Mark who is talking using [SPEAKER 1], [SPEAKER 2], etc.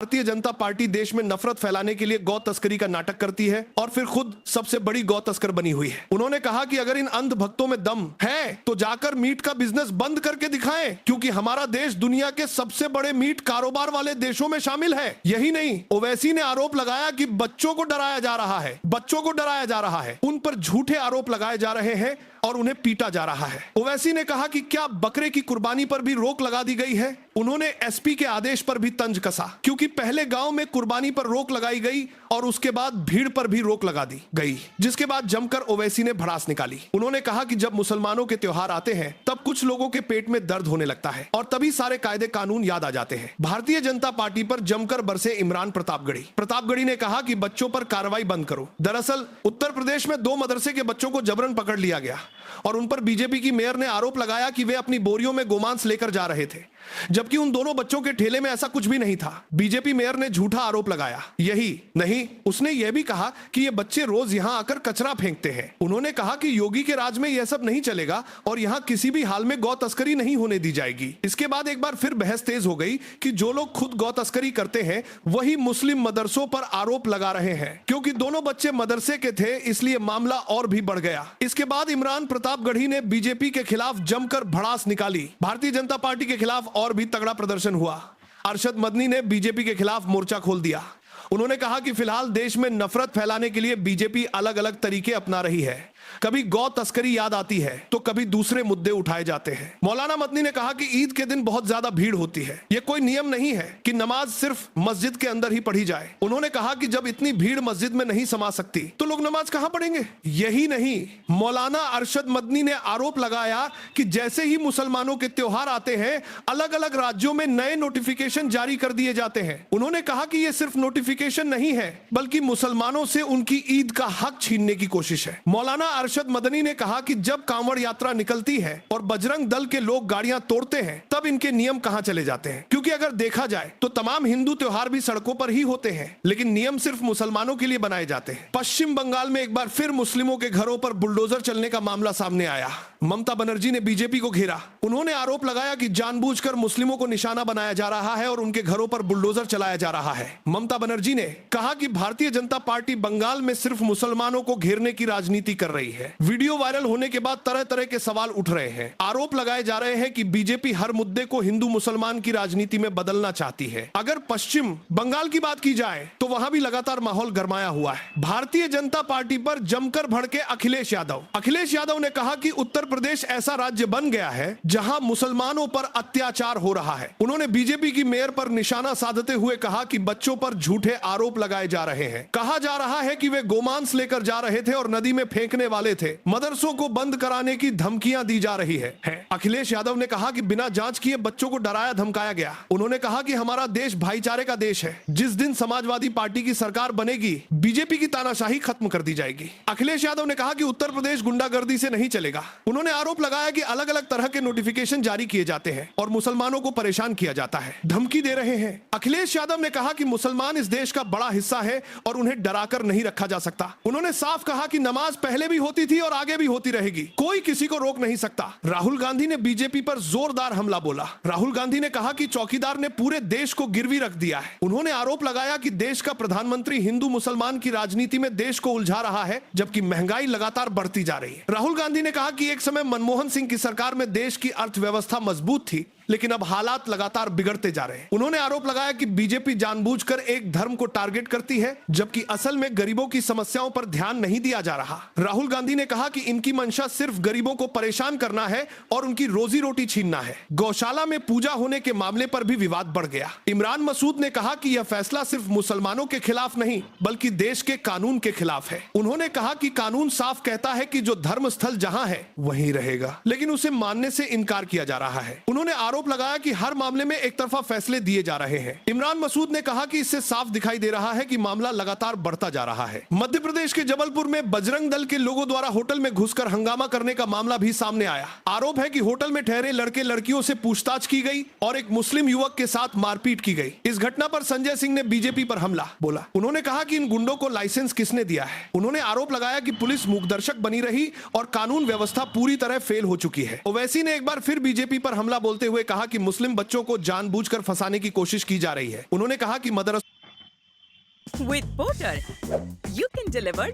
[SPEAKER 1] Bharatiya Janata party देश में नफरत फैलाने के लिए गौ तस्करी का नाटक करती है और फिर खुद सबसे बड़ी गौ तस्कर बनी हुई है। उन्होंने कहा कि अगर इन अंध भक्तों में दम है तो जाकर मीट का बिजनेस बंद करके दिखाएं, क्योंकि हमारा देश दुनिया के सबसे बड़े मीट कारोबार वाले देशों में शामिल है। यही नहीं, ओवैसी ने आरोप लगाया कि बच्चों को डराया जा रहा है, बच्चों को डराया जा रहा है। उन पर झूठे आरोप लगाए जा रहे हैं और उन्हें पीटा जा रहा है। ओवैसी ने कहा कि क्या बकरे की कुर्बानी पर भी रोक लगा दी गई है। उन्होंने एसपी के आदेश पर भी तंज कसा, क्योंकि पहले गांव में कुर्बानी पर रोक लगाई गई और उसके बाद भीड़ पर भी रोक लगा दी गई, जिसके बाद जमकर ओवैसी ने भड़ास निकाली। उन्होंने कहा कि जब मुसलमानों के त्योहार आते हैं तब कुछ लोगों के पेट में दर्द होने लगता है और तभी सारे कायदे कानून याद आ जाते हैं। भारतीय जनता पार्टी पर जमकर बरसे इमरान प्रतापगढ़ी ने कहा कि बच्चों पर कार्रवाई बंद करो। दरअसल उत्तर प्रदेश में 2 मदरसे के बच्चों को जबरन पकड़ लिया गया और उन पर बीजेपी की मेयर ने आरोप लगाया कि वे अपनी बोरियों में गोमांस लेकर जा रहे थे, जबकि उन दोनों बच्चों के ठेले में ऐसा कुछ भी नहीं था। बीजेपी मेयर ने झूठा आरोप लगाया। यही नहीं, उसने यह भी कहा कि ये बच्चे रोज यहां आकर कचरा फेंकते हैं। उन्होंने कहा कि योगी के राज में यह सब नहीं चलेगा और यहां किसी भी हाल में गौ तस्करी नहीं होने दी जाएगी। इसके बाद एक बार फिर बहस तेज हो गई कि जो लोग खुद गौ तस्करी करते हैं वही मुस्लिम मदरसों पर आरोप लगा रहे हैं। क्योंकि दोनों बच्चे मदरसे के थे इसलिए मामला और भी बढ़ गया। इसके बाद इमरान प्रतापगढ़ी ने बीजेपी के खिलाफ जमकर भड़ास निकाली। भारतीय जनता पार्टी के खिलाफ और भी तगड़ा प्रदर्शन हुआ। अरशद मदनी ने बीजेपी के खिलाफ मोर्चा खोल दिया। उन्होंने कहा कि फिलहाल देश में नफरत फैलाने के लिए बीजेपी अलग अलग तरीके अपना रही है। कभी गौ तस्करी याद आती है तो कभी दूसरे मुद्दे उठाए जाते हैं। मौलाना मदनी ने कहा कि ईद के दिन बहुत ज्यादा भीड़ होती है। यह कोई नियम नहीं है कि नमाज सिर्फ मस्जिद के अंदर ही पढ़ी जाए। उन्होंने कहा कि जब इतनी भीड़ मस्जिद में नहीं समा सकती तो लोग नमाज कहां पढ़ेंगे। यही नहीं, मौलाना अरशद मदनी ने आरोप लगाया कि जैसे ही मुसलमानों के त्योहार आते हैं अलग अलग राज्यों में नए नोटिफिकेशन जारी कर दिए जाते हैं। उन्होंने कहा कि यह सिर्फ नोटिफिकेशन नहीं है बल्कि मुसलमानों से उनकी ईद का हक छीनने की कोशिश है। मौलाना अरशद मदनी ने कहा कि जब कांवड़ यात्रा निकलती है और बजरंग दल के लोग गाड़ियां तोड़ते हैं तब इनके नियम कहां चले जाते हैं, क्योंकि अगर देखा जाए तो तमाम हिंदू त्योहार भी सड़कों पर ही होते हैं लेकिन नियम सिर्फ मुसलमानों के लिए बनाए जाते हैं। पश्चिम बंगाल में एक बार फिर मुस्लिमों के घरों पर बुलडोजर चलने का मामला सामने आया। ममता बनर्जी ने बीजेपी को घेरा। उन्होंने आरोप लगाया कि जानबूझकर मुस्लिमों को निशाना बनाया जा रहा है और उनके घरों पर बुलडोजर चलाया जा रहा है। ममता बनर्जी ने कहा कि भारतीय जनता पार्टी बंगाल में सिर्फ मुसलमानों को घेरने की राजनीति कर रही है। वीडियो वायरल होने के बाद तरह तरह के सवाल उठ रहे हैं। आरोप लगाए जा रहे हैं कि बीजेपी हर मुद्दे को हिंदू मुसलमान की राजनीति में बदलना चाहती है। अगर पश्चिम बंगाल की बात की जाए तो वहां भी लगातार माहौल गरमाया हुआ है। भारतीय जनता पार्टी पर जमकर भड़के अखिलेश यादव ने कहा कि उत्तर प्रदेश ऐसा राज्य बन गया है जहां मुसलमानों पर अत्याचार हो रहा है। उन्होंने बीजेपी की मेयर पर निशाना साधते हुए कहा कि बच्चों पर झूठे आरोप लगाए जा रहे हैं। कहा जा रहा है कि वे गोमांस लेकर जा रहे थे और नदी में फेंकने वाले थे। मदरसों को बंद कराने की धमकियां दी जा रही है। अखिलेश यादव ने कहा कि बिना जांच किए बच्चों को डराया धमकाया गया। उन्होंने कहा कि हमारा देश भाईचारे का देश है। जिस दिन समाजवादी पार्टी की सरकार बनेगी बीजेपी की तानाशाही खत्म कर दी जाएगी। अखिलेश यादव ने कहा कि उत्तर प्रदेश गुंडागर्दी से नहीं चलेगा। उन्होंने आरोप लगाया कि अलग अलग तरह के नोटिफिकेशन जारी किए जाते हैं और मुसलमानों को परेशान किया जाता है, धमकी दे रहे हैं। अखिलेश यादव ने कहा कि मुसलमान इस देश का बड़ा हिस्सा है और उन्हें डराकर नहीं रखा जा सकता। उन्होंने साफ कहा कि नमाज पहले भी होती थी और आगे भी होती रहेगी, कोई किसी को रोक नहीं सकता। राहुल गांधी ने बीजेपी पर जोरदार हमला बोला। राहुल गांधी ने कहा कि चौकीदार ने पूरे देश को गिरवी रख दिया है। उन्होंने आरोप लगाया कि देश का प्रधानमंत्री हिंदू मुसलमान की राजनीति में देश को उलझा रहा है जबकि महंगाई लगातार बढ़ती जा रही है। राहुल गांधी ने कहा कि एक समय मनमोहन सिंह की सरकार में देश की अर्थव्यवस्था मजबूत थी लेकिन अब हालात लगातार बिगड़ते जा रहे हैं। उन्होंने आरोप लगाया कि बीजेपी जानबूझकर एक धर्म को टारगेट करती है जबकि असल में गरीबों की समस्याओं पर ध्यान नहीं दिया जा रहा। राहुल गांधी ने कहा कि इनकी मंशा सिर्फ गरीबों को परेशान करना है और उनकी रोजी रोटी छीनना है। गौशाला में पूजा होने के मामले पर भी विवाद बढ़ गया। इमरान मसूद ने कहा कि यह फैसला सिर्फ मुसलमानों के खिलाफ नहीं बल्कि देश के कानून के खिलाफ है। उन्होंने कहा कि कानून साफ कहता है कि जो धर्म स्थल जहां है वहीं रहेगा, लेकिन उसे मानने से इनकार किया जा रहा है। उन्होंने आरोप लगाया कि हर मामले में एक तरफा फैसले दिए जा रहे हैं। इमरान मसूद ने कहा कि इससे साफ दिखाई दे रहा है कि मामला लगातार बढ़ता जा रहा है। मध्य प्रदेश के जबलपुर में बजरंग दल के लोगों द्वारा होटल में घुसकर हंगामा करने का मामला भी सामने आया। आरोप है कि होटल में ठहरे लड़के लड़कियों से पूछताछ की गई और एक मुस्लिम युवक के साथ मारपीट की गई। इस घटना पर संजय सिंह ने बीजेपी पर हमला बोला। उन्होंने कहा कि इन गुंडों को लाइसेंस किसने दिया है। उन्होंने आरोप लगाया कि पुलिस मूकदर्शक बनी रही और कानून व्यवस्था पूरी तरह फेल हो चुकी है। ओवैसी ने एक बार फिर बीजेपी पर हमला बोलते हुए हुए कहा कि मुस्लिम बच्चों को जानबूझकर फंसाने की कोशिश की जा रही है। उन्होंने कहा कि मदरसा
[SPEAKER 2] With Porter, you can deliver